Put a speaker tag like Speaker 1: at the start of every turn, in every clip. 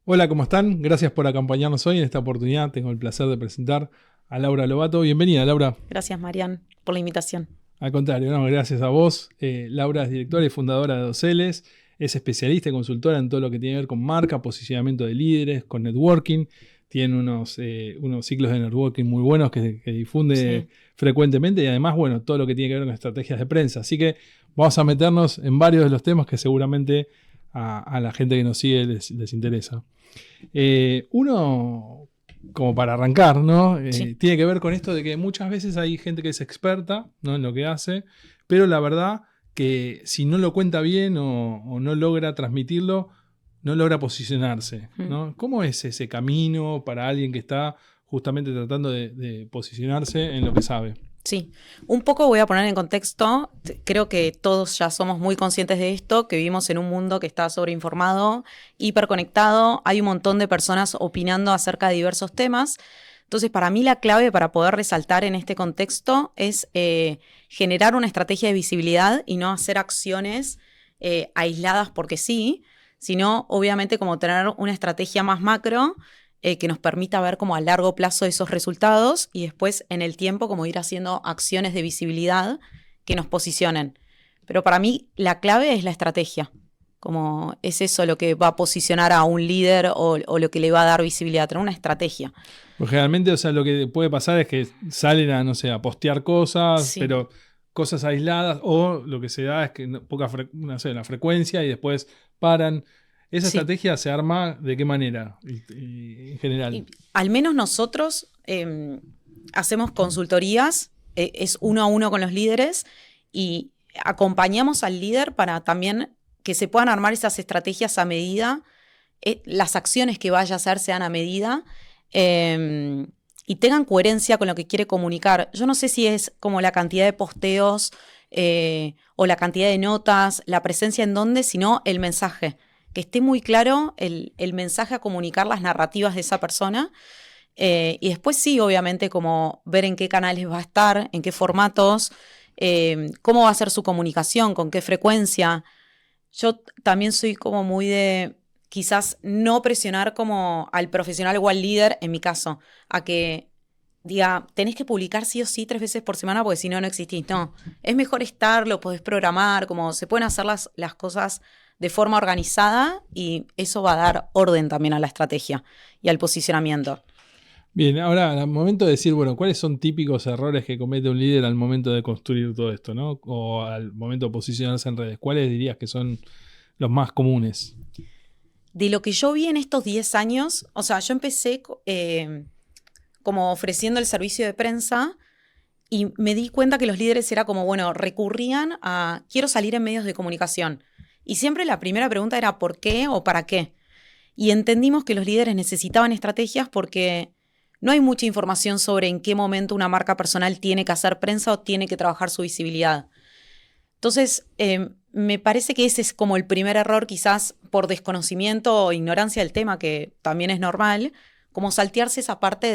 Speaker 1: Hola, ¿cómo están? Gracias por acompañarnos hoy. En esta oportunidad tengo el placer de presentar a Laura Lobato. Bienvenida, Laura.
Speaker 2: Gracias, Marian, por la invitación.
Speaker 1: Al contrario, no, gracias a vos. Laura es directora y fundadora de Doceles. Es especialista y consultora en todo lo que tiene que ver con marca, posicionamiento de líderes, con networking. Tiene unos ciclos de networking muy buenos que difunde
Speaker 2: Sí.
Speaker 1: frecuentemente y además, bueno, todo lo que tiene que ver con estrategias de prensa. Así que vamos a meternos en varios de los temas que seguramente a la gente que nos sigue les interesa. Uno, como para arrancar, ¿no?
Speaker 2: Sí.
Speaker 1: Tiene que ver con esto de que muchas veces hay gente que es experta, ¿no?, en lo que hace, pero la verdad que si no lo cuenta bien o no logra transmitirlo, no logra posicionarse,
Speaker 2: Mm.
Speaker 1: ¿no? ¿Cómo es ese camino para alguien que está justamente tratando de posicionarse en lo que sabe?
Speaker 2: Sí, un poco voy a poner en contexto. Creo que todos ya somos muy conscientes de esto, que vivimos en un mundo que está sobreinformado, hiperconectado. Hay un montón de personas opinando acerca de diversos temas. Entonces, para mí la clave para poder resaltar en este contexto es generar una estrategia de visibilidad y no hacer acciones aisladas porque sí, sino obviamente como tener una estrategia más macro que nos permita ver como a largo plazo esos resultados y después en el tiempo como ir haciendo acciones de visibilidad que nos posicionen. Pero para mí la clave es la estrategia, como es eso lo que va a posicionar a un líder o lo que le va a dar visibilidad, tener una estrategia.
Speaker 1: Porque generalmente, o sea, lo que puede pasar es que salen a, no sé, a postear cosas,
Speaker 2: Sí,
Speaker 1: pero cosas aisladas, o lo que se da es que no sé, la frecuencia y después paran. ¿Esa
Speaker 2: sí.
Speaker 1: estrategia se arma de qué manera en general?
Speaker 2: Y al menos nosotros hacemos consultorías, es uno a uno con los líderes y acompañamos al líder para también que se puedan armar esas estrategias a medida, las acciones que vaya a hacer sean a medida eh, y tengan coherencia con lo que quiere comunicar. Yo no sé si es como la cantidad de posteos o la cantidad de notas, la presencia en dónde, sino el mensaje que esté muy claro el mensaje a comunicar, las narrativas de esa persona. Y después sí, obviamente, como ver en qué canales va a estar, en qué formatos, cómo va a ser su comunicación, con qué frecuencia. Yo también soy como muy de quizás no presionar como al profesional o al líder, en mi caso, a que diga, tenés que publicar sí o sí 3 veces por semana porque si no, no existís. No, es mejor estar, lo podés programar, como se pueden hacer las cosas de forma organizada y eso va a dar orden también a la estrategia y al posicionamiento.
Speaker 1: Bien, ahora al momento de decir, bueno, ¿cuáles son típicos errores que comete un líder al momento de construir todo esto, ¿no? O al momento de posicionarse en redes? ¿Cuáles dirías que son los más comunes?
Speaker 2: De lo que yo vi en estos 10 años, o sea, yo empecé como ofreciendo el servicio de prensa y me di cuenta que los líderes era como, bueno, recurrían a, quiero salir en medios de comunicación. Y siempre la primera pregunta era ¿por qué o para qué? Y entendimos que los líderes necesitaban estrategias porque no hay mucha información sobre en qué momento una marca personal tiene que hacer prensa o tiene que trabajar su visibilidad. Entonces, me parece que ese es como el primer error, quizás por desconocimiento o ignorancia del tema, que también es normal, como saltearse esa parte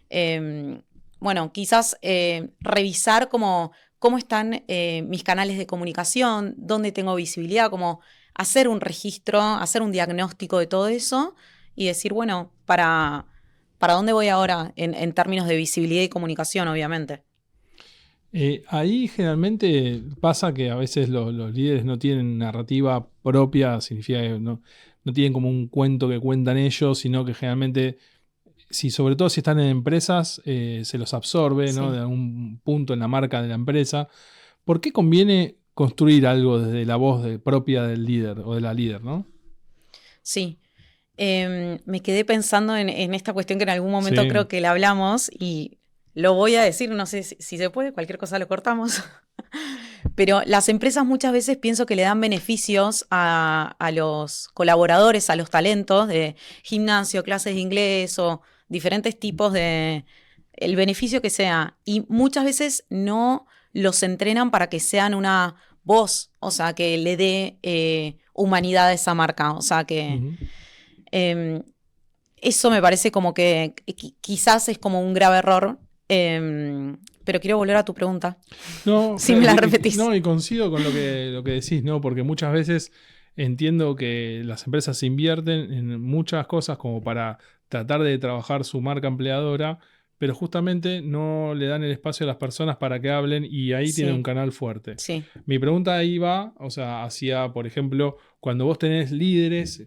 Speaker 2: de, bueno, quizás revisar cómo están mis canales de comunicación, dónde tengo visibilidad, como hacer un registro, hacer un diagnóstico de todo eso y decir, bueno, ¿para dónde voy ahora en términos de visibilidad y comunicación, obviamente?
Speaker 1: Ahí generalmente pasa que a veces los líderes no tienen narrativa propia, significa que no tienen como un cuento que cuentan ellos, sino que generalmente, si, sobre todo si están en empresas, se los absorbe, ¿no?,
Speaker 2: Sí,
Speaker 1: de algún punto en la marca de la empresa. ¿Por qué conviene construir algo desde la voz propia del líder o de la líder, ¿no?
Speaker 2: sí. Me quedé pensando en esta cuestión que en algún momento
Speaker 1: Sí.
Speaker 2: creo que la hablamos y lo voy a decir, no sé si se puede, cualquier cosa lo cortamos. Pero las empresas muchas veces pienso que le dan beneficios a los colaboradores, a los talentos de gimnasio, clases de inglés o diferentes tipos de el beneficio que sea. Y muchas veces no los entrenan para que sean una voz, o sea, que le dé humanidad a esa marca. O sea, que
Speaker 1: Ujú.
Speaker 2: eh, eso me parece como que quizás es como un grave error. Pero quiero volver a tu pregunta,
Speaker 1: No,
Speaker 2: si me la
Speaker 1: no,
Speaker 2: repetís.
Speaker 1: y coincido con lo que decís, ¿no? Porque muchas veces entiendo que las empresas invierten en muchas cosas como para tratar de trabajar su marca empleadora, pero justamente no le dan el espacio a las personas para que hablen y ahí tienen un
Speaker 2: Sí,
Speaker 1: canal fuerte.
Speaker 2: sí,
Speaker 1: Mi pregunta ahí va, o sea, hacia, por ejemplo, cuando vos tenés líderes o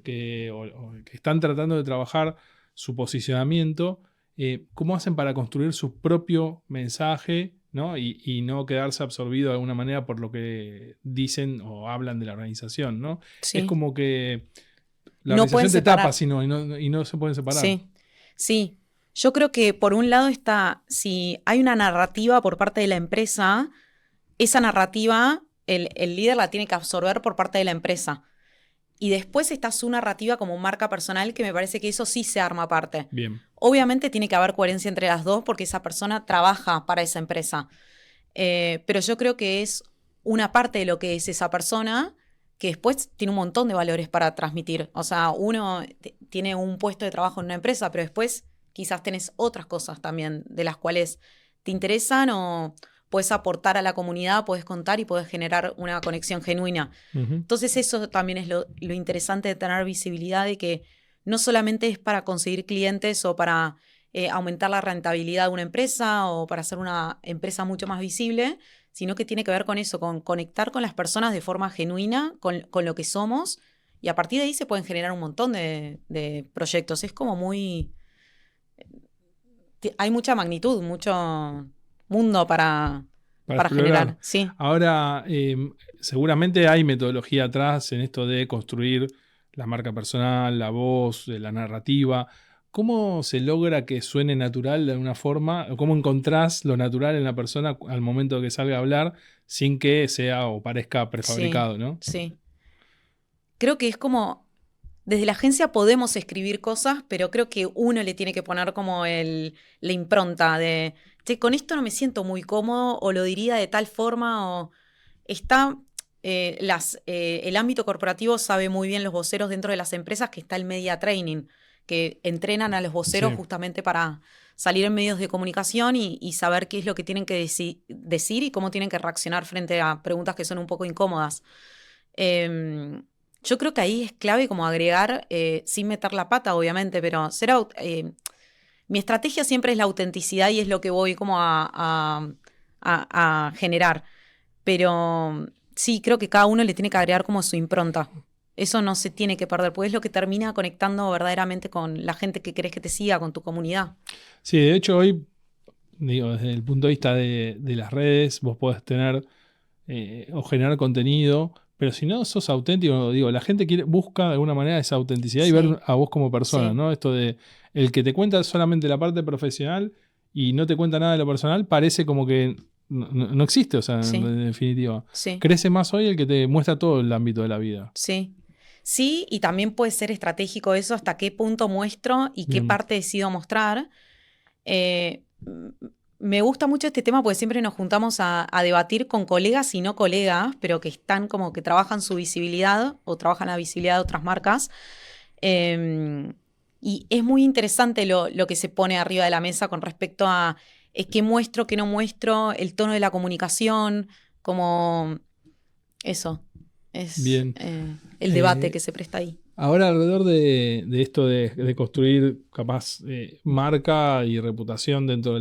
Speaker 1: que están tratando de trabajar su posicionamiento, ¿cómo hacen para construir su propio mensaje, ¿no? Y no quedarse absorbido de alguna manera por lo que dicen o hablan de la organización, ¿no? Es
Speaker 2: sí.
Speaker 1: como que la
Speaker 2: No pueden
Speaker 1: organización te tapa
Speaker 2: separar.
Speaker 1: sino, y no se pueden separar.
Speaker 2: Sí, sí. Yo creo que por un lado está, si hay una narrativa por parte de la empresa, esa narrativa el líder la tiene que absorber por parte de la empresa. Y después está su narrativa como marca personal, que me parece que eso sí se arma aparte.
Speaker 1: Bien,
Speaker 2: Obviamente tiene que haber coherencia entre las dos porque esa persona trabaja para esa empresa. Pero yo creo que es una parte de lo que es esa persona que después tiene un montón de valores para transmitir. O sea, uno tiene un puesto de trabajo en una empresa, pero después quizás tenés otras cosas también de las cuales te interesan o puedes aportar a la comunidad, puedes contar y puedes generar una conexión genuina.
Speaker 1: ujú,
Speaker 2: Entonces eso también es lo interesante de tener visibilidad, de que no solamente es para conseguir clientes o para aumentar la rentabilidad de una empresa o para hacer una empresa mucho más visible, sino que tiene que ver con eso, con conectar con las personas de forma genuina, con lo que somos, y a partir de ahí se pueden generar un montón de proyectos. Es como muy... Hay mucha magnitud, mucho mundo
Speaker 1: para
Speaker 2: para
Speaker 1: explorar.
Speaker 2: generar, sí.
Speaker 1: Ahora, seguramente hay metodología atrás en esto de construir la marca personal, la voz, la narrativa. ¿Cómo se logra que suene natural de alguna forma? ¿O cómo encontrás lo natural en la persona al momento de que salga a hablar sin que sea o parezca
Speaker 2: Sí,
Speaker 1: prefabricado, ¿no?
Speaker 2: sí. Creo que es como, desde la agencia podemos escribir cosas, pero creo que uno le tiene que poner como la impronta de, che, con esto no me siento muy cómodo, o lo diría de tal forma, o está, el ámbito corporativo sabe muy bien los voceros dentro de las empresas que está el media training, que entrenan a los voceros
Speaker 1: Sí.
Speaker 2: justamente para salir en medios de comunicación y saber qué es lo que tienen que decir y cómo tienen que reaccionar frente a preguntas que son un poco incómodas. Em, yo creo que ahí es clave como agregar, sin meter la pata, obviamente, pero mi estrategia siempre es la autenticidad y es lo que voy como a generar. Pero sí, creo que cada uno le tiene que agregar como su impronta. Eso no se tiene que perder, porque es lo que termina conectando verdaderamente con la gente que querés que te siga, con tu comunidad.
Speaker 1: Sí, de hecho hoy, digo, desde el punto de vista de las redes, vos podés tener o generar contenido, pero si no sos auténtico, digo, la gente busca de alguna manera esa autenticidad y ver
Speaker 2: Sí,
Speaker 1: a vos como persona,
Speaker 2: sí,
Speaker 1: ¿no? Esto de el que te cuenta solamente la parte profesional y no te cuenta nada de lo personal, parece como que no existe, o sea,
Speaker 2: sí,
Speaker 1: en definitiva.
Speaker 2: sí.
Speaker 1: Crece más hoy el que te muestra todo el ámbito de la vida.
Speaker 2: Sí, sí, y también puede ser estratégico eso, hasta qué punto muestro y qué
Speaker 1: Bien,
Speaker 2: parte decido mostrar. Me gusta mucho este tema porque siempre nos juntamos a debatir con colegas y no colegas, pero que están como que trabajan su visibilidad o trabajan la visibilidad de otras marcas. Eh, y es muy interesante lo que se pone arriba de la mesa con respecto a qué muestro, qué no muestro, el tono de la comunicación, como eso. Es
Speaker 1: bien.
Speaker 2: el debate
Speaker 1: Eh,
Speaker 2: que se presta ahí.
Speaker 1: Ahora alrededor de esto de construir capaz marca y reputación dentro de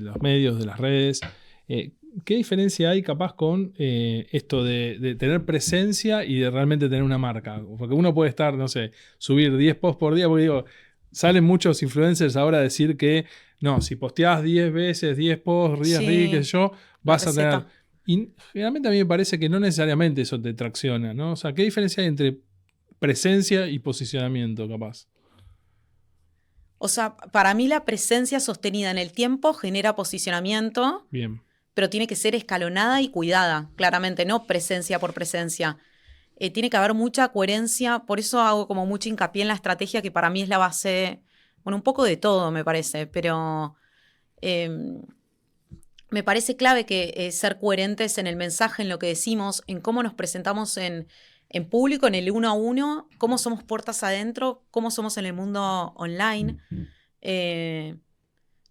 Speaker 1: los medios, de las redes, ¿qué diferencia hay capaz con esto de tener presencia y de realmente tener una marca? Porque uno puede estar, no sé, subir 10 posts por día, porque digo, salen muchos influencers ahora a decir que no, si posteás 10 veces, 10 posts, 10 reels, qué
Speaker 2: Sí,
Speaker 1: sé yo,
Speaker 2: la
Speaker 1: vas a tener...
Speaker 2: receta.
Speaker 1: Y generalmente a mí me parece que no necesariamente eso te tracciona, ¿no? O sea, ¿qué diferencia hay entre presencia y posicionamiento, capaz?
Speaker 2: O sea, para mí la presencia sostenida en el tiempo genera posicionamiento,
Speaker 1: Bien,
Speaker 2: pero tiene que ser escalonada y cuidada, claramente, no presencia por presencia. Tiene que haber mucha coherencia, por eso hago como mucho hincapié en la estrategia, que para mí es la base, bueno, un poco de todo me parece, pero em, me parece clave que ser coherentes en el mensaje, en lo que decimos, en cómo nos presentamos en público, en el uno a uno, cómo somos puertas adentro, cómo somos en el mundo online. Eh,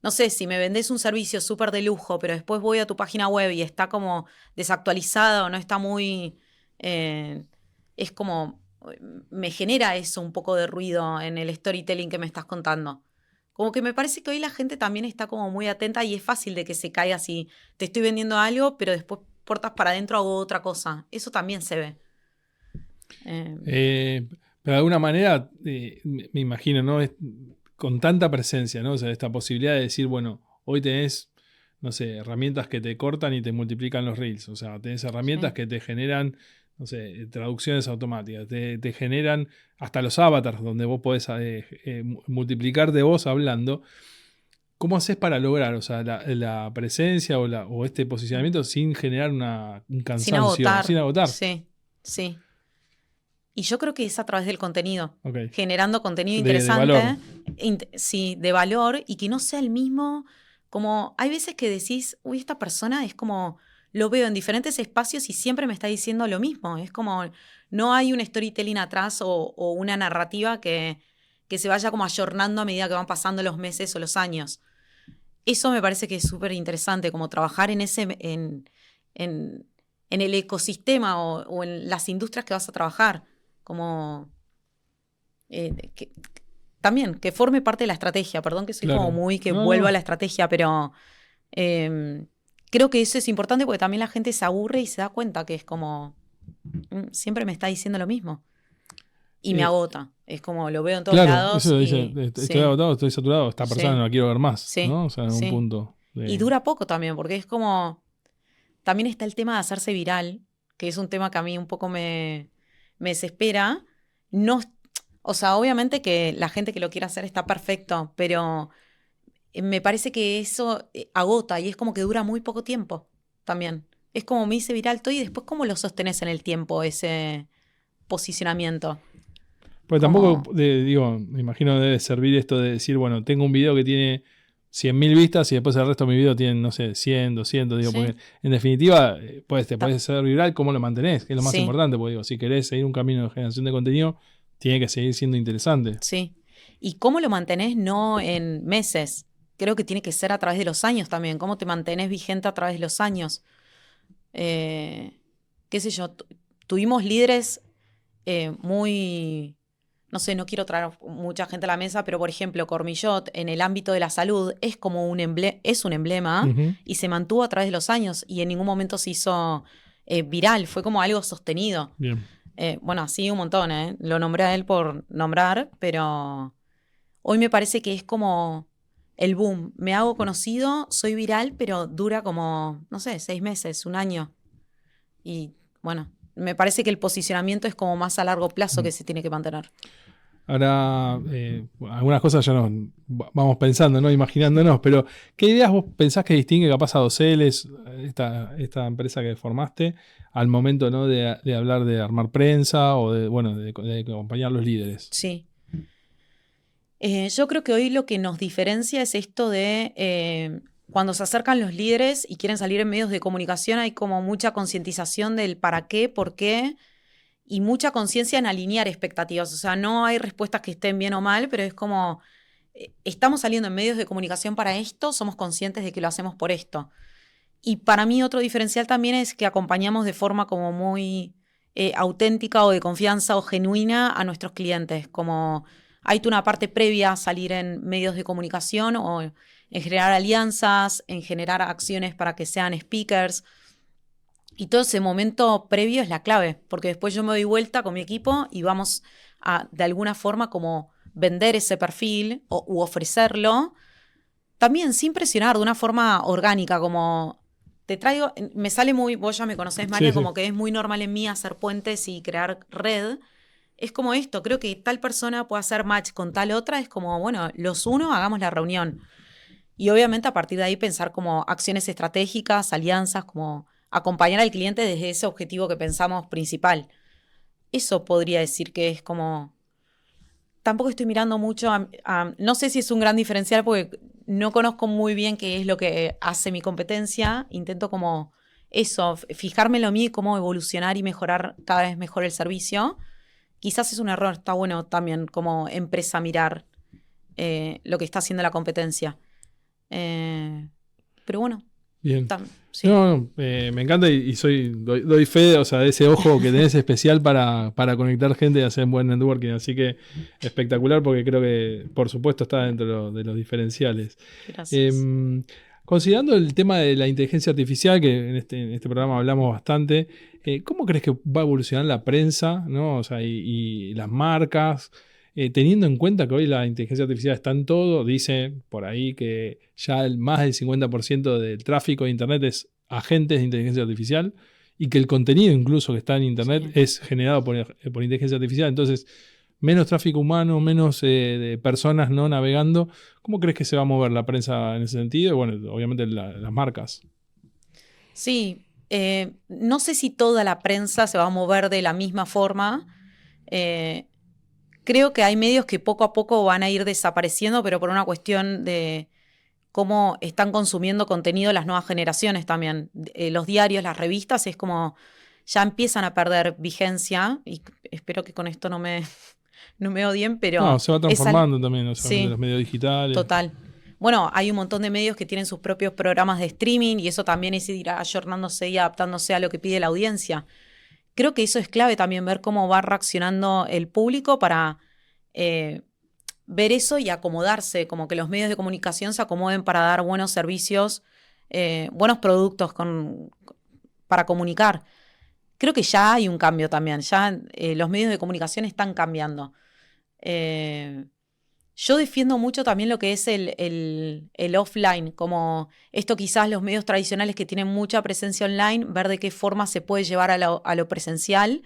Speaker 2: no sé, si me vendés un servicio súper de lujo, pero después voy a tu página web y está como desactualizada o no está muy... eh, es como, me genera eso un poco de ruido en el storytelling que me estás contando. Como que me parece que hoy la gente también está como muy atenta y es fácil de que se caiga así. Te estoy vendiendo algo, pero después puertas para adentro hago otra cosa. Eso también se ve.
Speaker 1: Pero de alguna manera, me imagino, ¿no? Con tanta presencia, ¿no? O sea, esta posibilidad de decir, bueno, hoy tenés, no sé, herramientas que te cortan y te multiplican los reels. O sea, tenés herramientas que te generan, no sé, traducciones automáticas. Te generan hasta los avatars donde vos podés multiplicarte vos hablando. ¿Cómo haces para lograr, o sea, la presencia o este posicionamiento sin generar un
Speaker 2: Sin
Speaker 1: cansancio,
Speaker 2: agotar.
Speaker 1: sin agotar?
Speaker 2: Sí, sí. Y yo creo que es a través del contenido.
Speaker 1: Okay.
Speaker 2: Generando contenido
Speaker 1: De
Speaker 2: interesante.
Speaker 1: valor.
Speaker 2: Sí, de valor y que no sea el mismo. Como hay veces que decís, uy, esta persona es como, lo veo en diferentes espacios y siempre me está diciendo lo mismo. Es como, no hay un storytelling atrás o una narrativa que se vaya como ayornando a medida que van pasando los meses o los años. Eso me parece que es súper interesante, como trabajar en en el ecosistema o en las industrias que vas a trabajar. Como también que forme parte de la estrategia. Perdón que soy como muy que vuelvo a la estrategia, pero creo que eso es importante porque también la gente se aburre y se da cuenta que es como siempre me está diciendo lo mismo. Y me agota. Es como lo veo en todos lados.
Speaker 1: Eso dice, estoy agotado, estoy saturado, esta persona no la quiero ver más, ¿no? O sea, en un punto.
Speaker 2: Y dura poco también, porque es como. También está el tema de hacerse viral, que es un tema que a mí un poco me desespera. No, o sea, obviamente que la gente que lo quiera hacer está perfecto, pero me parece que eso agota y es como que dura muy poco tiempo también. Es como me hice viral todo y después cómo lo sostenés en el tiempo ese posicionamiento.
Speaker 1: Pues tampoco, digo, me imagino debe servir esto de decir, bueno, tengo un video que tiene 100.000 vistas y después el resto de mi video tienen, no sé, 100, 200, digo, porque en definitiva te puedes ser viral, ¿cómo lo mantenés? Que es lo más importante, porque digo, si querés seguir un camino de generación de contenido, tiene que seguir siendo interesante.
Speaker 2: Sí. ¿Y cómo lo mantenés no en meses? Creo que tiene que ser a través de los años también. ¿Cómo te mantenés vigente a través de los años? Qué sé yo, tuvimos líderes muy... No sé, no quiero traer mucha gente a la mesa, pero por ejemplo, Cormillot en el ámbito de la salud es como un emblema y se mantuvo a través de los años y en ningún momento se hizo viral, fue como algo sostenido.
Speaker 1: Bien.
Speaker 2: Bueno, así un montón, lo nombré a él por nombrar, pero hoy me parece que es como el boom. Me hago conocido, soy viral, pero dura como, no sé, 6 meses, un año. Y bueno, me parece que el posicionamiento es como más a largo plazo que se tiene que mantener.
Speaker 1: Ahora, algunas cosas ya nos vamos pensando, ¿no? Imaginándonos, pero ¿qué ideas vos pensás que distingue capaz a Doceles, esta empresa que formaste, al momento, ¿no? de hablar de armar prensa o de acompañar a los líderes?
Speaker 2: Sí. Yo creo que hoy lo que nos diferencia es esto de cuando se acercan los líderes y quieren salir en medios de comunicación, hay como mucha concientización del para qué, por qué, y mucha conciencia en alinear expectativas. O sea, no hay respuestas que estén bien o mal, pero es como, estamos saliendo en medios de comunicación para esto, somos conscientes de que lo hacemos por esto. Y para mí otro diferencial también es que acompañamos de forma como muy auténtica o de confianza o genuina a nuestros clientes. Como hay una parte previa a salir en medios de comunicación o en generar alianzas, en generar acciones para que sean speakers. Y todo ese momento previo es la clave, porque después yo me doy vuelta con mi equipo y vamos a, de alguna forma, como vender ese perfil u ofrecerlo, también sin presionar, de una forma orgánica, como te traigo, me sale muy, vos ya me conocés, María, como que es muy normal en mí hacer puentes y crear red. Es como esto, creo que tal persona puede hacer match con tal otra, es como, bueno, los uno, hagamos la reunión. Y obviamente a partir de ahí pensar como acciones estratégicas, alianzas, como acompañar al cliente desde ese objetivo que pensamos principal. Eso podría decir que es como... Tampoco estoy mirando mucho no sé si es un gran diferencial porque no conozco muy bien qué es lo que hace mi competencia. Intento como eso, fijarme en lo mío y cómo evolucionar y mejorar cada vez mejor el servicio. Quizás es un error, está bueno también como empresa mirar lo que está haciendo la competencia. Pero bueno.
Speaker 1: Bien.
Speaker 2: Sí.
Speaker 1: No, me encanta y doy fe, o sea, de ese ojo que tenés especial para conectar gente y hacer buen networking. Así que espectacular porque creo que, por supuesto, está dentro de los diferenciales.
Speaker 2: Gracias.
Speaker 1: Considerando el tema de la inteligencia artificial, que en este programa hablamos bastante, ¿cómo crees que va a evolucionar la prensa, ¿no? O sea, y las marcas? Teniendo en cuenta que hoy la inteligencia artificial está en todo, dice por ahí que ya más del 50% del tráfico de Internet es agentes de inteligencia artificial y que el contenido incluso que está en Internet
Speaker 2: Sí.
Speaker 1: es generado por inteligencia artificial. Entonces, menos tráfico humano, menos de personas no navegando. ¿Cómo crees que se va a mover la prensa en ese sentido? Y bueno, obviamente las marcas.
Speaker 2: Sí, no sé si toda la prensa se va a mover de la misma forma. Eh, Creo que hay medios que poco a poco van a ir desapareciendo, pero por una cuestión de cómo están consumiendo contenido las nuevas generaciones también. Los diarios, las revistas, es como ya empiezan a perder vigencia, y espero que con esto no me odien,
Speaker 1: No,
Speaker 2: pero
Speaker 1: se va transformando también, no solamente los
Speaker 2: sí,
Speaker 1: medios digitales.
Speaker 2: total. Bueno, hay un montón de medios que tienen sus propios programas de streaming y eso también es ir ayornándose y adaptándose a lo que pide la audiencia. Creo que eso es clave también, ver cómo va reaccionando el público para eh, ver eso y acomodarse, como que los medios de comunicación se acomoden para dar buenos servicios, buenos productos para comunicar. Creo que ya hay un cambio también, ya los medios de comunicación están cambiando. Eh, yo defiendo mucho también lo que es el offline, como esto quizás los medios tradicionales que tienen mucha presencia online, ver de qué forma se puede llevar a lo presencial.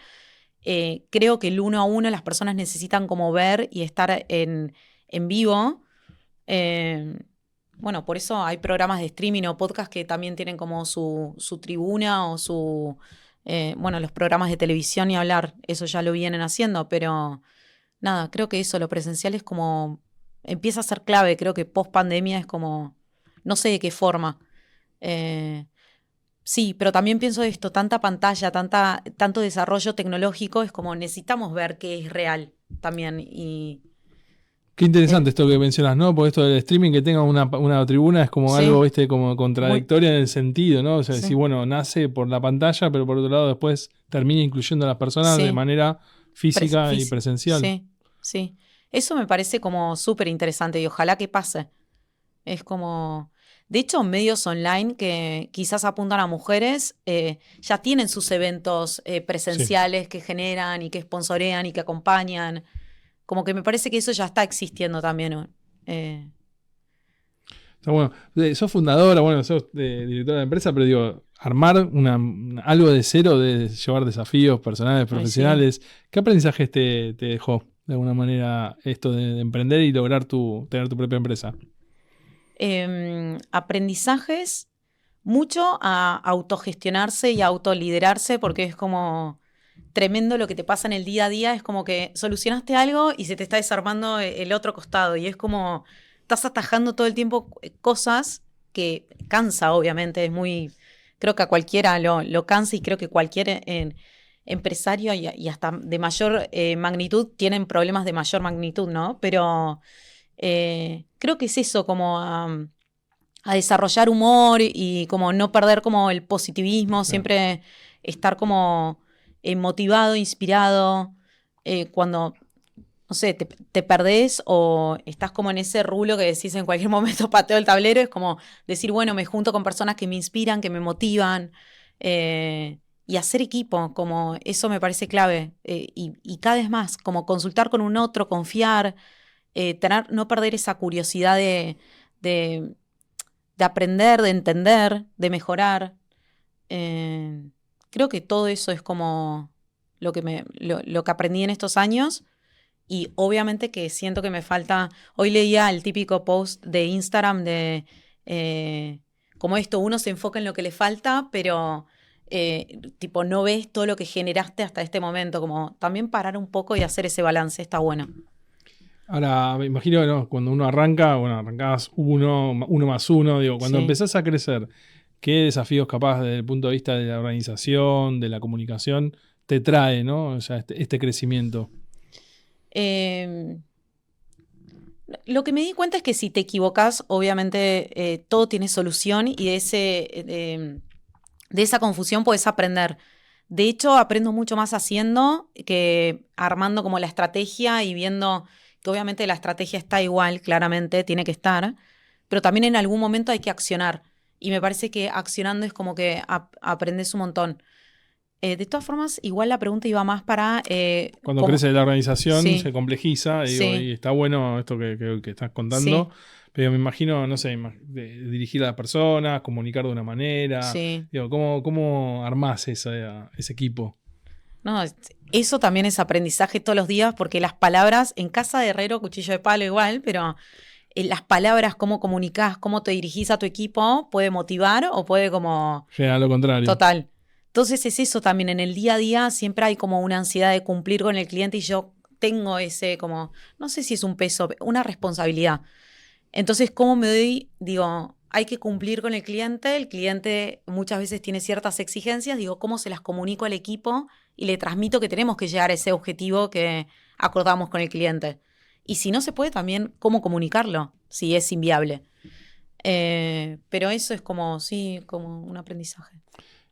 Speaker 2: Creo que el uno a uno las personas necesitan como ver y estar en vivo. Eh, bueno, por eso hay programas de streaming o podcast que también tienen como su tribuna o bueno, los programas de televisión y hablar, eso ya lo vienen haciendo, pero nada, creo que eso, lo presencial es como, empieza a ser clave, creo que post pandemia es como, no sé de qué forma. Eh, Sí, pero también pienso esto, tanta pantalla, tanto desarrollo tecnológico, es como necesitamos ver qué es real también. Y
Speaker 1: Qué
Speaker 2: eh,
Speaker 1: interesante esto que mencionas, ¿no? Porque esto del streaming que tenga una tribuna es como algo,
Speaker 2: sí,
Speaker 1: viste, como
Speaker 2: muy,
Speaker 1: contradictorio en el sentido, ¿no? O sea, si
Speaker 2: sí,
Speaker 1: bueno, nace por la pantalla, pero por otro lado después termina incluyendo a las personas de
Speaker 2: sí,
Speaker 1: manera física y presencial.
Speaker 2: sí, sí. Eso me parece como súper interesante y ojalá que pase. Es como, de hecho, medios online que quizás apuntan a mujeres ya tienen sus eventos
Speaker 1: Sí.
Speaker 2: presenciales que generan y que sponsorean y que acompañan. Como que me parece que eso ya está existiendo también. ¿No?
Speaker 1: Está bueno. Sos fundadora, bueno, sos directora de empresa, pero digo, armar algo de cero, de llevar desafíos personales,
Speaker 2: Ay, sí.
Speaker 1: profesionales. ¿Qué aprendizajes te dejó de alguna manera esto de emprender y lograr tener tu propia empresa?
Speaker 2: Aprendizajes, mucho a autogestionarse y a autoliderarse, porque es como tremendo lo que te pasa en el día a día. Es como que solucionaste algo y se te está desarmando el otro costado. Y es como estás atajando todo el tiempo cosas que cansa, obviamente. Es muy. Creo que a cualquiera lo cansa y creo que cualquier empresario y hasta de mayor magnitud tienen problemas de mayor magnitud, ¿no? Pero creo que es eso, como a desarrollar humor y como no perder como el positivismo,
Speaker 1: Claro.
Speaker 2: siempre estar como motivado, inspirado, cuando, no sé, te perdés o estás como en ese rulo que decís en cualquier momento pateo el tablero, es como decir, bueno, me junto con personas que me inspiran, que me motivan, y hacer equipo, como eso me parece clave, y cada vez más, como consultar con un otro, confiar, no perder esa curiosidad de de aprender, de entender, de mejorar. Eh, Creo que todo eso es como lo que aprendí en estos años y obviamente que siento que me falta. Hoy leía el típico post de Instagram de como esto, uno se enfoca en lo que le falta, pero tipo no ves todo lo que generaste hasta este momento, como también parar un poco y hacer ese balance está bueno.
Speaker 1: Ahora, me imagino, ¿no? Cuando uno arranca, bueno, arrancás uno más uno, digo, cuando
Speaker 2: Sí.
Speaker 1: empezás a crecer, ¿qué desafíos capaz desde el punto de vista de la organización, de la comunicación, te trae, ¿no? O sea, este crecimiento.
Speaker 2: Eh, Lo que me di cuenta es que si te equivocas, obviamente todo tiene solución y de esa confusión puedes aprender. De hecho, aprendo mucho más haciendo que armando como la estrategia y viendo que obviamente la estrategia está igual, claramente, tiene que estar, pero también en algún momento hay que accionar. Y me parece que accionando es como que aprendes un montón. De todas formas, igual la pregunta iba más para...
Speaker 1: Cuando crece la organización se
Speaker 2: Sí,
Speaker 1: complejiza, digo, y
Speaker 2: sí,
Speaker 1: está bueno esto que estás contando,
Speaker 2: sí,
Speaker 1: pero me imagino, no sé, dirigir a las personas, comunicar de una manera,
Speaker 2: sí.
Speaker 1: digo, ¿cómo armás ese equipo?
Speaker 2: No, eso también es aprendizaje todos los días porque las palabras, en casa de herrero, cuchillo de palo igual, pero las palabras, cómo comunicás, cómo te dirigís a tu equipo, puede motivar o puede como...
Speaker 1: Genera lo contrario.
Speaker 2: Total. Entonces es eso también, en el día a día siempre hay como una ansiedad de cumplir con el cliente y yo tengo ese como, no sé si es un peso, una responsabilidad. Entonces, ¿cómo me doy? Digo, hay que cumplir con el cliente muchas veces tiene ciertas exigencias, digo, ¿cómo se las comunico al equipo y le transmito que tenemos que llegar a ese objetivo que acordamos con el cliente? Y si no se puede, también, ¿cómo comunicarlo si es inviable? Pero eso es como, sí, como un aprendizaje.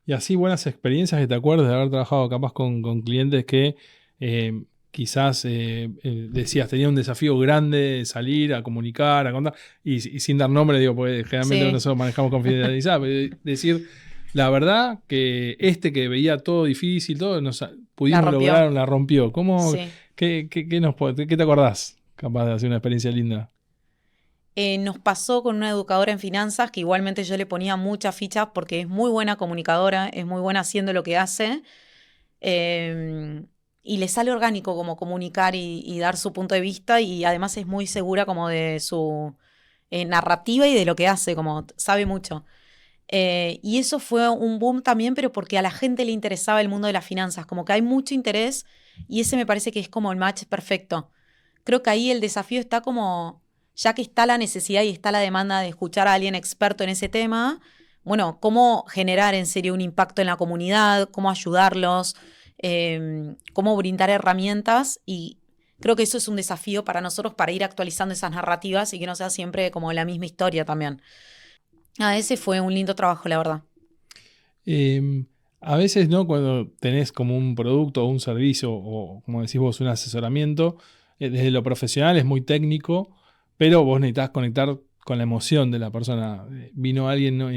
Speaker 1: Y así buenas experiencias que te acuerdas de haber trabajado capaz con clientes que quizás decías, tenía un desafío grande de salir a comunicar, a contar, y sin dar nombre, digo, porque generalmente
Speaker 2: Sí,
Speaker 1: nosotros manejamos confidencialidad, pero decir, la verdad que que veía todo difícil, todo,
Speaker 2: la
Speaker 1: pudimos
Speaker 2: rompió.
Speaker 1: lograr, la rompió.
Speaker 2: Sí.
Speaker 1: ¿Qué te acordás capaz de hacer una experiencia linda?
Speaker 2: Nos pasó con una educadora en finanzas que igualmente yo le ponía muchas fichas porque es muy buena comunicadora, es muy buena haciendo lo que hace eh, y le sale orgánico como comunicar y dar su punto de vista y además es muy segura como de su narrativa y de lo que hace, como sabe mucho. Y eso fue un boom también, pero porque a la gente le interesaba el mundo de las finanzas, como que hay mucho interés y ese me parece que es como el match perfecto. Creo que ahí el desafío está como, ya que está la necesidad y está la demanda de escuchar a alguien experto en ese tema, bueno, cómo generar en serio un impacto en la comunidad, cómo ayudarlos, cómo brindar herramientas y creo que eso es un desafío para nosotros para ir actualizando esas narrativas y que no sea siempre como la misma historia también. Ese fue un lindo trabajo, la verdad.
Speaker 1: Eh, a veces, ¿no? Cuando tenés como un producto o un servicio, o como decís vos, un asesoramiento, desde lo profesional es muy técnico, pero vos necesitas conectar con la emoción de la persona. Vino alguien, ¿no?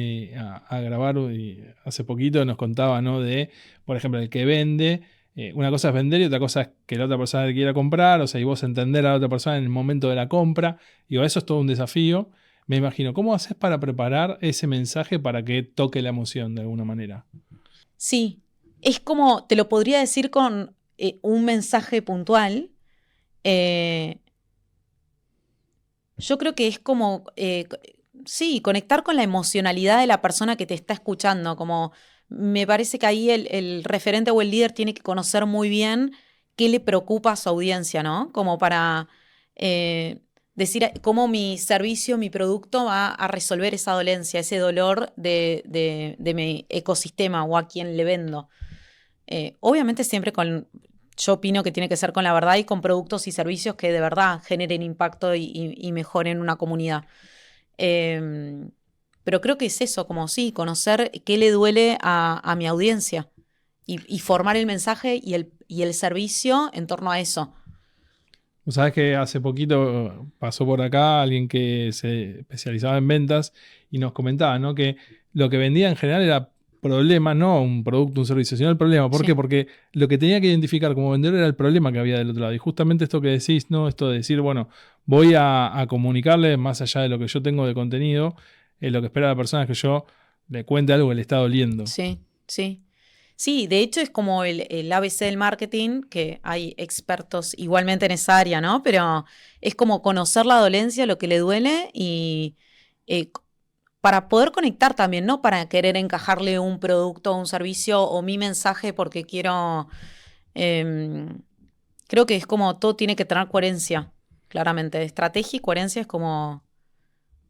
Speaker 1: A grabar y hace poquito nos contaba, ¿no? De, por ejemplo, el que vende. Una cosa es vender y otra cosa es que la otra persona te quiera comprar, o sea, y vos entender a la otra persona en el momento de la compra. Digo, eso es todo un desafío. Me imagino, ¿cómo haces para preparar ese mensaje para que toque la emoción de alguna manera?
Speaker 2: Sí, es como, te lo podría decir con un mensaje puntual. eh, yo creo que es como, sí, conectar con la emocionalidad de la persona que te está escuchando. Como me parece que ahí el referente o el líder tiene que conocer muy bien qué le preocupa a su audiencia, ¿no? Como para eh, decir cómo mi servicio, mi producto va a resolver esa dolencia, ese dolor de mi ecosistema o a quien le vendo. Obviamente siempre con, yo opino que tiene que ser con la verdad y con productos y servicios que de verdad generen impacto y mejoren una comunidad. Eh, pero creo que es eso, como sí, conocer qué le duele a mi audiencia y formar el mensaje y el servicio en torno a eso.
Speaker 1: Sabes que hace poquito pasó por acá alguien que se especializaba en ventas y nos comentaba, ¿no? Que lo que vendía en general era problema, no un producto, un servicio, sino el problema. ¿Por qué?
Speaker 2: Sí,
Speaker 1: Porque lo que tenía que identificar como vendedor era el problema que había del otro lado. Y justamente esto que decís, ¿no? Esto de decir, bueno, voy a comunicarle más allá de lo que yo tengo de contenido, lo que espera la persona es que yo le cuente algo que le está doliendo.
Speaker 2: sí, sí. Sí, de hecho es como el ABC del marketing, que hay expertos igualmente en esa área, ¿no? Pero es como conocer la dolencia, lo que le duele y eh, para poder conectar también, no para querer encajarle un producto o un servicio o mi mensaje porque quiero, em, creo que es como todo tiene que tener coherencia, claramente. Estrategia y coherencia es como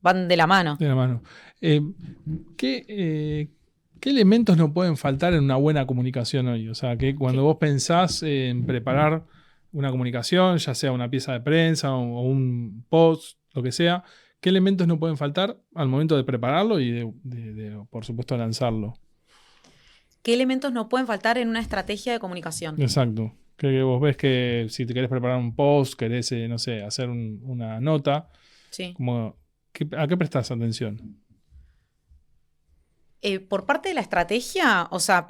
Speaker 2: van de la mano.
Speaker 1: De la mano. Eh, ¿qué elementos no pueden faltar en una buena comunicación hoy? O sea, que cuando
Speaker 2: Que-
Speaker 1: vos pensás en preparar una comunicación, ya sea una pieza de prensa o un post, lo que sea, ¿qué elementos no pueden faltar al momento de prepararlo y por supuesto, lanzarlo?
Speaker 2: ¿Qué elementos no pueden faltar en una estrategia de comunicación?
Speaker 1: Exacto. Que vos ves que si te querés preparar un post, querés, no sé, hacer una nota,
Speaker 2: Sí.
Speaker 1: como, ¿a qué prestás atención?
Speaker 2: Por parte de la estrategia, o sea,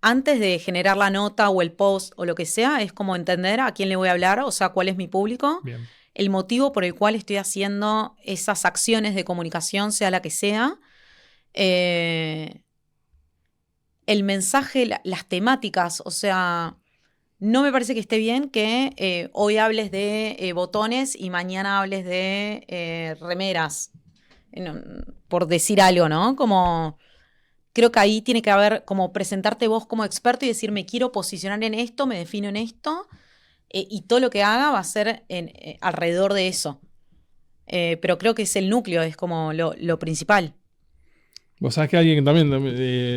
Speaker 2: antes de generar la nota o el post o lo que sea, es como entender a quién le voy a hablar, o sea, cuál es mi público,
Speaker 1: Bien.
Speaker 2: el motivo por el cual estoy haciendo esas acciones de comunicación, sea la que sea, el mensaje, las temáticas, o sea, no me parece que esté bien que hoy hables de botones y mañana hables de remeras, no, por decir algo, ¿no? Como creo que ahí tiene que haber como presentarte vos como experto y decir, me quiero posicionar en esto, me defino en esto, y todo lo que haga va a ser alrededor de eso. Pero creo que es el núcleo, es como lo principal.
Speaker 1: Vos sabés que alguien que también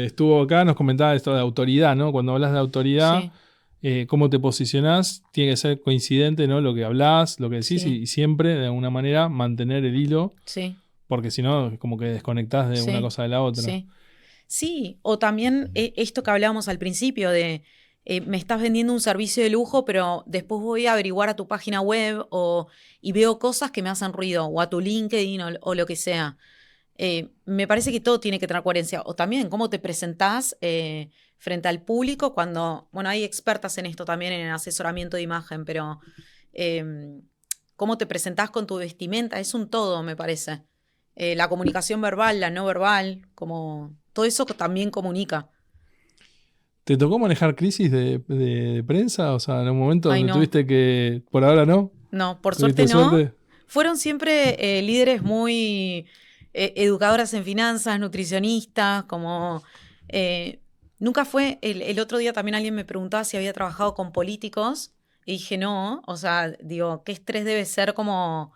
Speaker 1: estuvo acá nos comentaba esto de autoridad, ¿no? Cuando hablas de autoridad,
Speaker 2: Sí,
Speaker 1: cómo te posicionás, tiene que ser coincidente, ¿no? Lo que hablás, lo que decís,
Speaker 2: sí,
Speaker 1: y siempre, de alguna manera, mantener el hilo,
Speaker 2: sí,
Speaker 1: porque si no, como que desconectás de una
Speaker 2: sí,
Speaker 1: cosa de la otra.
Speaker 2: sí. Sí, o también esto que hablábamos al principio de me estás vendiendo un servicio de lujo, pero después voy a averiguar a tu página web y veo cosas que me hacen ruido, o a tu LinkedIn o lo que sea. Me parece que todo tiene que tener coherencia. O también cómo te presentás frente al público cuando, bueno, hay expertas en esto también, en asesoramiento de imagen, pero eh, cómo te presentás con tu vestimenta, es un todo, me parece. La comunicación verbal, la no verbal, como todo eso que también comunica.
Speaker 1: ¿Te tocó manejar crisis de prensa? O sea, en un momento
Speaker 2: Ay,
Speaker 1: donde
Speaker 2: no,
Speaker 1: tuviste que, por ahora no,
Speaker 2: no, por suerte
Speaker 1: ¿tuviste
Speaker 2: no.
Speaker 1: suerte?
Speaker 2: Fueron siempre líderes muy educadoras en finanzas, nutricionistas, como... eh, nunca fue, el otro día también alguien me preguntaba si había trabajado con políticos y dije no, o sea, digo, qué estrés debe ser como...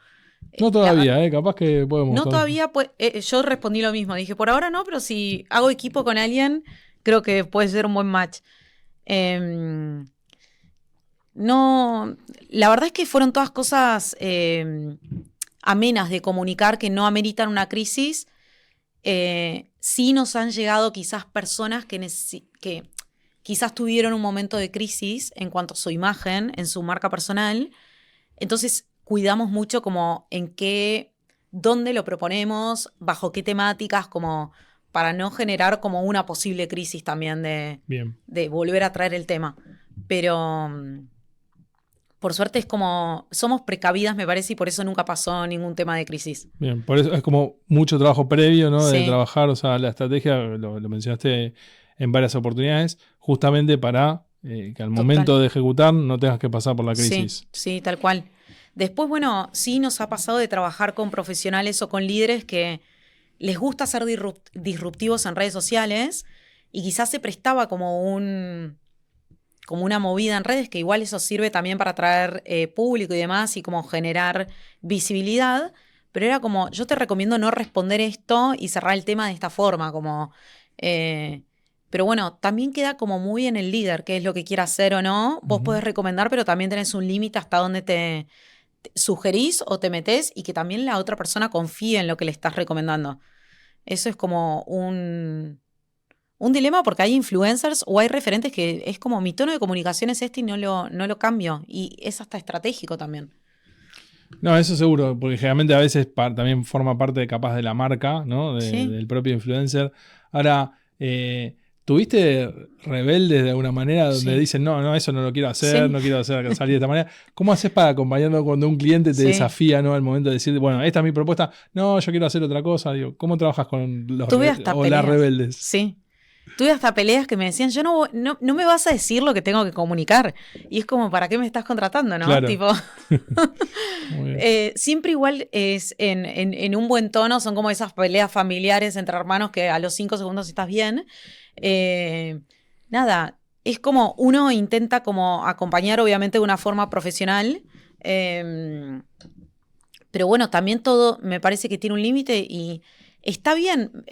Speaker 1: No
Speaker 2: la,
Speaker 1: todavía, capaz que podemos.
Speaker 2: no todavía, pues, yo respondí lo mismo, dije, por ahora no, pero si hago equipo con alguien, creo que puede ser un buen match. Em, no, la verdad es que fueron todas cosas amenas de comunicar que no ameritan una crisis. Sí nos han llegado quizás personas que quizás tuvieron un momento de crisis en cuanto a su imagen, en su marca personal. Entonces cuidamos mucho como en qué, dónde lo proponemos, bajo qué temáticas, como para no generar como una posible crisis también
Speaker 1: Bien.
Speaker 2: de volver a traer el tema. Pero por suerte es como, somos precavidas, me parece, y por eso nunca pasó ningún tema de crisis.
Speaker 1: Bien, por eso es como mucho trabajo previo, ¿no? De
Speaker 2: Sí,
Speaker 1: trabajar, o sea, la estrategia, lo mencionaste en varias oportunidades, justamente para que al
Speaker 2: total.
Speaker 1: momento de ejecutar no tengas que pasar por la
Speaker 2: Sí,
Speaker 1: crisis.
Speaker 2: sí, tal cual. Después, bueno, sí nos ha pasado de trabajar con profesionales o con líderes que les gusta ser disruptivos en redes sociales y quizás se prestaba como una movida en redes, que igual eso sirve también para atraer público y demás y como generar visibilidad, pero era como, yo te recomiendo no responder esto y cerrar el tema de esta forma, como... eh, pero bueno, también queda como muy en el líder, qué es lo que quiera hacer o no. Vos
Speaker 1: Ujú.
Speaker 2: podés recomendar, pero también tenés un límite hasta dónde te sugerís o te metés y que también la otra persona confíe en lo que le estás recomendando. Eso es como un dilema porque hay influencers o hay referentes que es como mi tono de comunicación es este y no lo cambio. Y es hasta estratégico también.
Speaker 1: No, eso seguro, porque generalmente a veces también forma parte capaz de la marca, ¿no?
Speaker 2: Sí,
Speaker 1: Del propio influencer. Ahora, ¿tuviste rebeldes de alguna manera donde
Speaker 2: sí,
Speaker 1: dicen, no, no, eso no lo quiero hacer,
Speaker 2: sí,
Speaker 1: no quiero hacer salir de esta manera? ¿Cómo haces para acompañarlo cuando un cliente te
Speaker 2: sí.
Speaker 1: desafía, ¿no? Al momento de decir, bueno, esta es mi propuesta, no, yo quiero hacer otra cosa. Digo, ¿cómo trabajas con
Speaker 2: Tuve hasta
Speaker 1: o las
Speaker 2: peleas.
Speaker 1: rebeldes?
Speaker 2: Sí. Tuve hasta peleas que me decían, yo no me vas a decir lo que tengo que comunicar. Y es como, ¿para qué me estás contratando, no?
Speaker 1: Claro.
Speaker 2: Tipo,
Speaker 1: Muy bien.
Speaker 2: siempre igual es en un buen tono, son como esas peleas familiares entre hermanos que a los 5 segundos estás bien. Eh, nada, es como uno intenta como acompañar obviamente de una forma profesional, eh, pero bueno, también todo me parece que tiene un límite y está bien.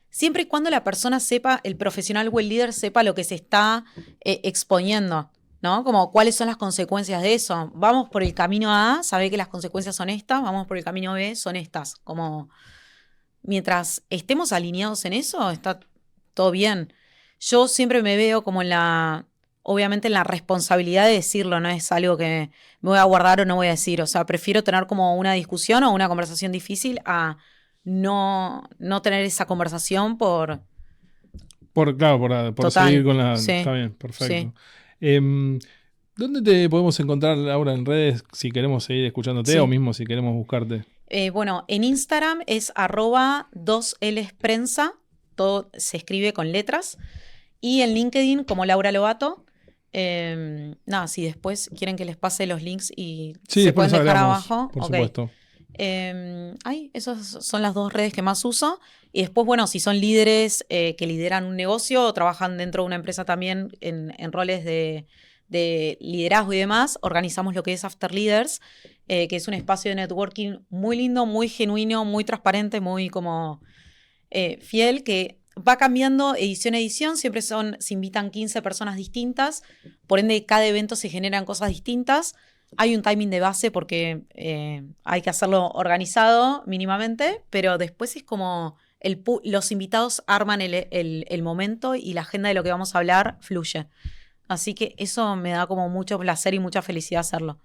Speaker 2: Siempre y cuando la persona sepa, el profesional o el líder sepa lo que se está exponiendo. ¿no? Como cuáles son las consecuencias de eso. Vamos por el camino A, saber que las consecuencias son estas, vamos por el camino B, son estas. Como mientras estemos alineados en eso, está todo bien. Yo siempre me veo como obviamente en la responsabilidad de decirlo, no es algo que me voy a guardar o no voy a decir. O sea, prefiero tener como una discusión o una conversación difícil a no tener esa conversación por Total,
Speaker 1: seguir con la...
Speaker 2: sí,
Speaker 1: Está bien, perfecto.
Speaker 2: sí.
Speaker 1: ¿Dónde te podemos encontrar, Laura, en redes si queremos seguir escuchándote
Speaker 2: Sí.
Speaker 1: o mismo si queremos buscarte?
Speaker 2: Bueno, en Instagram es @2lsprensa, todo se escribe con letras. Y en LinkedIn como Laura Lobato. Nada, si después quieren que les pase los links y
Speaker 1: Sí,
Speaker 2: se
Speaker 1: después
Speaker 2: pueden dejar
Speaker 1: hablamos,
Speaker 2: abajo.
Speaker 1: por
Speaker 2: Ok.
Speaker 1: supuesto.
Speaker 2: Esas son las 2 redes que más uso. Y después, bueno, si son líderes que lideran un negocio o trabajan dentro de una empresa también en roles de liderazgo y demás, organizamos lo que es After Leaders, que es un espacio de networking muy lindo, muy genuino, muy transparente, muy como fiel, que va cambiando edición a edición. Siempre se invitan 15 personas distintas. Por ende, cada evento se generan cosas distintas. Hay un timing de base porque hay que hacerlo organizado mínimamente, pero después es como los invitados arman el momento y la agenda de lo que vamos a hablar fluye. Así que eso me da como mucho placer y mucha felicidad hacerlo.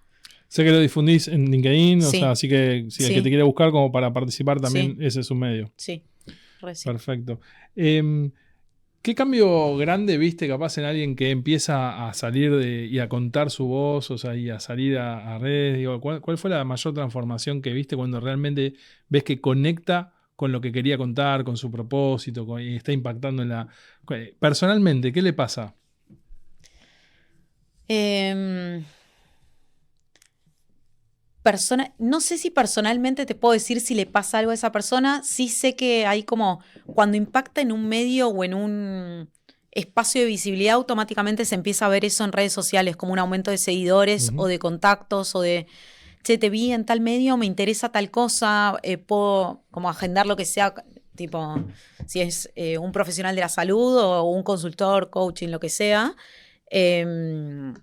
Speaker 1: Sé que lo difundís en LinkedIn,
Speaker 2: Sí.
Speaker 1: o sea, así que si el
Speaker 2: Sí.
Speaker 1: que te quiere buscar como para participar también,
Speaker 2: Sí.
Speaker 1: ese es un medio.
Speaker 2: Sí, sí.
Speaker 1: Perfecto. ¿Qué cambio grande viste capaz en alguien que empieza a salir y a contar su voz, o sea, y a salir a redes? Digo, ¿cuál fue la mayor transformación que viste cuando realmente ves que conecta con lo que quería contar, con su propósito, y está impactando en la... Personalmente, ¿qué le pasa?
Speaker 2: No sé si personalmente te puedo decir si le pasa algo a esa persona. Sí sé que hay como, cuando impacta en un medio o en un espacio de visibilidad, automáticamente se empieza a ver eso en redes sociales, como un aumento de seguidores o de contactos o de, che, te vi en tal medio, me interesa tal cosa, puedo como agendar lo que sea, tipo, si es un profesional de la salud o un consultor, coaching, lo que sea. Eso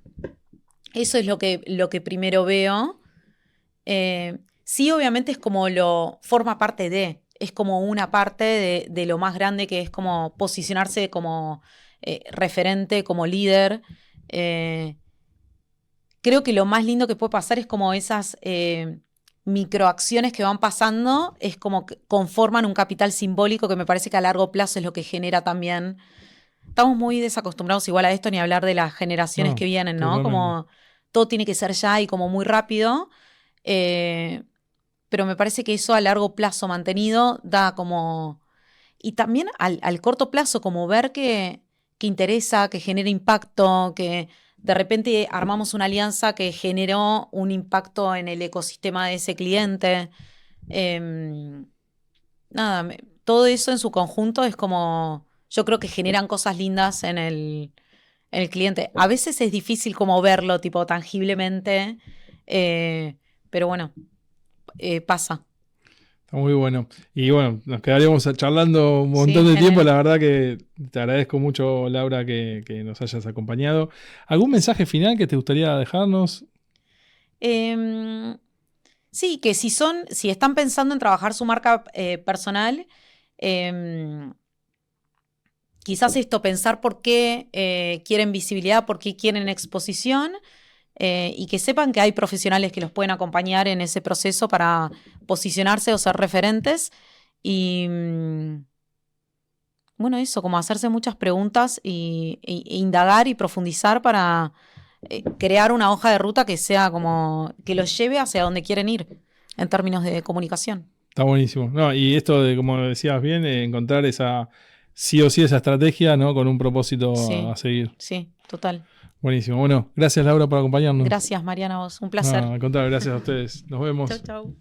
Speaker 2: es lo que primero veo. Sí, obviamente es como forma parte es como una parte de lo más grande que es como posicionarse como referente, como líder. Creo que lo más lindo que puede pasar es como esas microacciones que van pasando, es como que conforman un capital simbólico que me parece que a largo plazo es lo que genera también. Estamos muy desacostumbrados igual a esto, ni hablar de las generaciones que vienen, ¿no?
Speaker 1: Totalmente.
Speaker 2: Como todo tiene que ser ya y como muy rápido. Pero me parece que eso a largo plazo mantenido da como... Y también al corto plazo, como ver que interesa, que genera impacto, que de repente armamos una alianza que generó un impacto en el ecosistema de ese cliente. Nada, todo eso en su conjunto es como... Yo creo que generan cosas lindas en el cliente. A veces es difícil como verlo, tipo, tangiblemente, pero bueno, pasa.
Speaker 1: Está muy bueno. Y bueno, nos quedaríamos charlando un montón de tiempo. La verdad que te agradezco mucho, Laura, que nos hayas acompañado. ¿Algún mensaje final que te gustaría dejarnos?
Speaker 2: Sí, que si están pensando en trabajar su marca personal, quizás esto, pensar por qué quieren visibilidad, por qué quieren exposición, y que sepan que hay profesionales que los pueden acompañar en ese proceso para posicionarse o ser referentes. Y bueno, eso, como hacerse muchas preguntas e indagar y profundizar para crear una hoja de ruta que sea como que los lleve hacia donde quieren ir en términos de comunicación.
Speaker 1: Está buenísimo. No, y esto de, como decías bien, encontrar esa sí o sí esa estrategia, ¿no? Con un propósito a seguir.
Speaker 2: Sí, total.
Speaker 1: Buenísimo. Bueno, gracias, Laura, por acompañarnos.
Speaker 2: Gracias, Mariana, vos. Un placer.
Speaker 1: No, al contrario, gracias a ustedes. Nos vemos.
Speaker 2: Chau, chau.